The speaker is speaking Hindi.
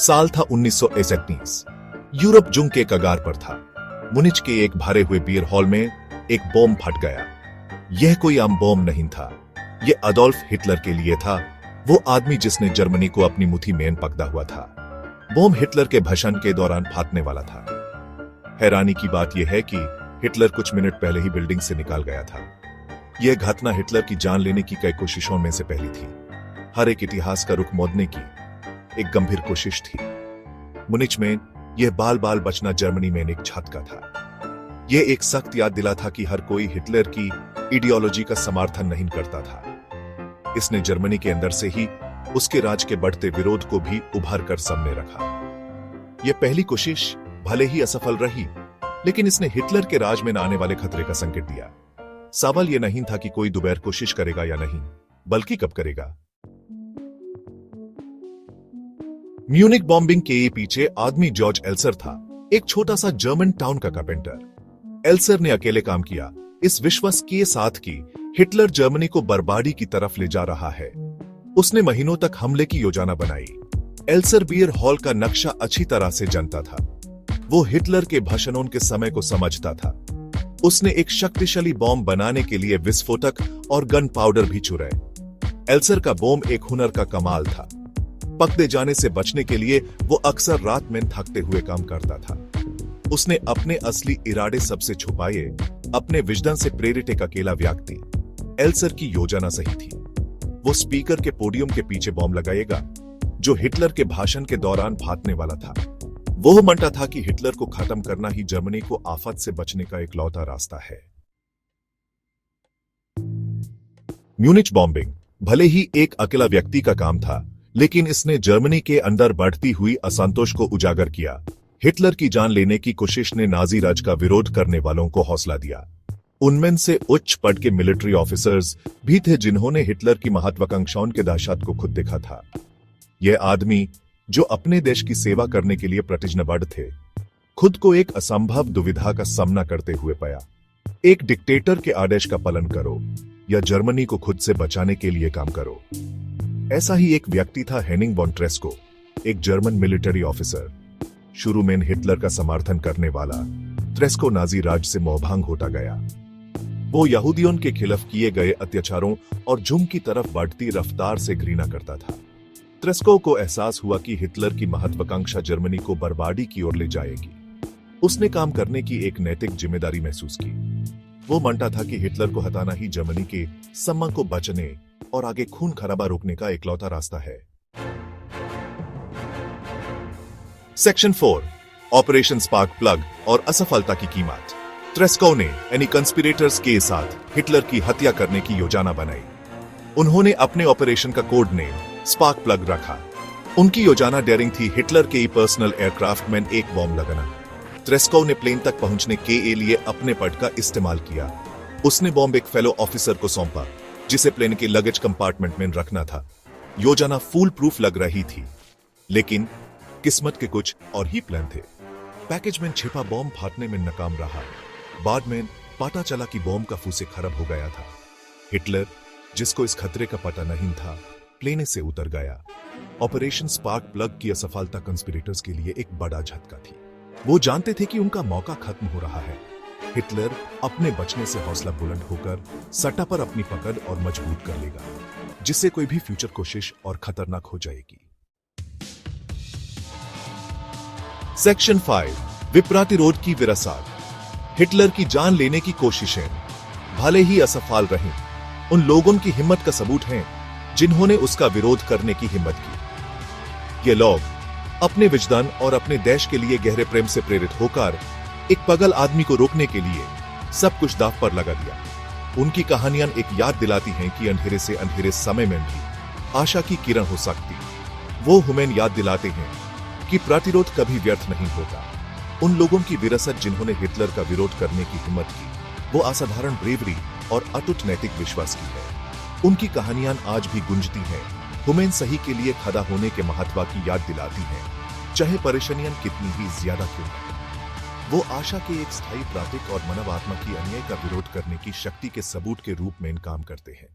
साल था 1919। यूरोप जुंग के कगार पर था। मुनिच के एक भरे हुए बियर हॉल में एक बॉम्ब फट गया। यह कोई आम बॉम्ब नहीं था, यह अडोल्फ हिटलर के लिए था, वो आदमी जिसने जर्मनी को अपनी मुट्ठी में पकड़ा हुआ था। बॉम्ब हिटलर के भाषण के दौरान फाटने वाला था। हैरानी की बात यह है कि हिटलर कुछ मिनट पहले ही बिल्डिंग से निकल गया था। यह घटना हिटलर की जान लेने की कई कोशिशों में से पहली थी। हर एक इतिहास का रुख मोड़ने की एक गंभीर कोशिश थी। मुनिच में यह बाल बाल बचना जर्मनी में एक झटका था। यह एक सख्त याद दिला था कि हर कोई हिटलर की आइडियोलॉजी का समर्थन नहीं करता था। इसने जर्मनी के अंदर से ही उसके राज के बढ़ते विरोध को भी उभार कर सामने रखा। यह पहली कोशिश भले ही असफल रही, लेकिन इसने हिटलर के राज में आने वाले खतरे का संकेत दिया। सवाल यह नहीं था कि कोई दोबारा कोशिश करेगा या नहीं, बल्कि कब करेगा। म्यूनिक बॉम्बिंग के पीछे आदमी जॉर्ज एल्सर था, एक छोटा सा जर्मन टाउन का कारपेंटर। एल्सर ने अकेले काम किया, इस विश्वास के साथ कि हिटलर जर्मनी को बर्बादी की तरफ ले जा रहा है। उसने महीनों तक हमले की योजना बनाई। एल्सर बियर हॉल का नक्शा अच्छी तरह से जानता था। वो हिटलर के भाषणों के समय को समझता था। उसने एक शक्तिशाली बॉम्ब बनाने के लिए विस्फोटक और गन पाउडर भी चुराए। एल्सर का बॉम्ब एक हुनर का कमाल था। पकड़े जाने से बचने के लिए वो अक्सर रात में थकते हुए काम करता था। उसने अपने असली इरादे सबसे छुपाए। अपने विजडन से प्रेरित एक अकेला व्यक्ति। एल्सर की योजना सही थी। वो स्पीकर के पोडियम के पीछे बॉम्ब लगाएगा, जो हिटलर के भाषण के दौरान फाटने वाला था। वो मानता था कि हिटलर को खत्म करना ही जर्मनी को आफत से बचने का इकलौता रास्ता है। म्यूनिच बॉम्बिंग भले ही एक अकेला व्यक्ति का काम था, लेकिन इसने जर्मनी के अंदर बढ़ती हुई असंतोष को उजागर किया। हिटलर की जान लेने की कोशिश ने नाजी राज का विरोध करने वालों को हौसला दिया। उनमें से उच्च पद के मिलिट्री ऑफिसर्स भी थे जिन्होंने हिटलर की महत्वाकांक्षाओं के दहशत को खुद देखा था। यह आदमी जो अपने देश की सेवा करने के लिए प्रतिज्ञाबद्ध थे, खुद को एक असंभव दुविधा का सामना करते हुए पाया। एक डिक्टेटर के आदेश का पालन करो या जर्मनी को खुद से बचाने के लिए काम करो। ऐसा ही एक व्यक्ति था हेनिंग वॉन ट्रेस्को, एक जर्मन मिलिट्री ऑफिसर। शुरू में हिटलर का समर्थन करने वाला ट्रेस्को नाजी राज से मोहभंग होता गया। वो यहूदियों के खिलाफ किए गए अत्याचारों और जुर्म की तरफ बढ़ती रफ्तार से घृणा करता था। ट्रेस्को को एहसास हुआ कि हिटलर की महत्वाकांक्षा जर्मनी को बर्बादी की ओर ले जाएगी। उसने काम करने की एक नैतिक जिम्मेदारी महसूस की। वो मानता था कि हिटलर को हटाना ही जर्मनी के सम्मान को बचने और आगे खून खराबा रोकने का इकलौता रास्ता है। सेक्शन 4, ऑपरेशन स्पार्क प्लग और असफलता की कीमत। ट्रेस्को ने एनी कंस्पिरेटर्स के साथ हिटलर की हत्या करने की योजना बनाई। उन्होंने अपने ऑपरेशन का कोड नेम स्पार्क प्लग रखा। उनकी योजना डेयरिंग थी। हिटलर के पर्सनल एयरक्राफ्ट में एक बॉम्ब लगाना। ट्रेस्को ने प्लेन तक पहुंचने के लिए अपने पद का इस्तेमाल किया। उसने बॉम्ब एक फेलो ऑफिसर को सौंपा, जिसे प्लेन के लगेज कंपार्टमेंट में रखना था। योजना फूल प्रूफ लग रही थी, लेकिन किस्मत के कुछ और ही प्लान थे। पैकेज में छिपा बॉम्ब फाटने में नाकाम रहा। बाद में पता चला कि बॉम्ब का फूसे खराब हो गया था। हिटलर, जिसको इस खतरे का पता नहीं था, प्लेन से उतर गया। ऑपरेशन स्पार्क प्लग की असफलता कंस्पिरेटर्स के लिए एक बड़ा झटका थी। वो जानते थे कि उनका मौका खत्म हो रहा है। हिटलर अपने बचने से हौसला बुलंद होकर सट्टा पर अपनी पकड़ और मजबूत कर लेगा, जिससे कोई भी फ्यूचर कोशिश और खतरनाक हो जाएगी। सेक्शन 5, विप्रतिरोध की विरासत। हिटलर की जान लेने की कोशिशें भले ही असफल रहीं, उन लोगों की हिम्मत का सबूत हैं जिन्होंने उसका विरोध करने की हिम्मत की। ये लोग अपने विजदान और अपने देश के लिए गहरे प्रेम से प्रेरित होकर एक पागल आदमी को रोकने के लिए सब कुछ दांव पर लगा दिया। उनकी कहानियां एक याद दिलाती हैं कि अंधेरे से अंधेरे समय में भी आशा की किरण हो सकती। वो हमें याद दिलाते हैं कि प्रतिरोध कभी व्यर्थ नहीं होता। उन लोगों की विरासत जिन्होंने हिटलर का विरोध करने की हिम्मत की, वो असाधारण ब्रेवरी और अटूट नैतिक विश्वास की है। उनकी कहानियां आज भी गूंजती हैं, हमें सही के लिए खड़ा होने के महत्व की याद दिलाती हैं, चाहे परेशानियां कितनी ही ज्यादा क्यों न। वो आशा के एक स्थायी प्रतीक और मानव आत्मा की अन्याय का विरोध करने की शक्ति के सबूत के रूप में काम करते हैं।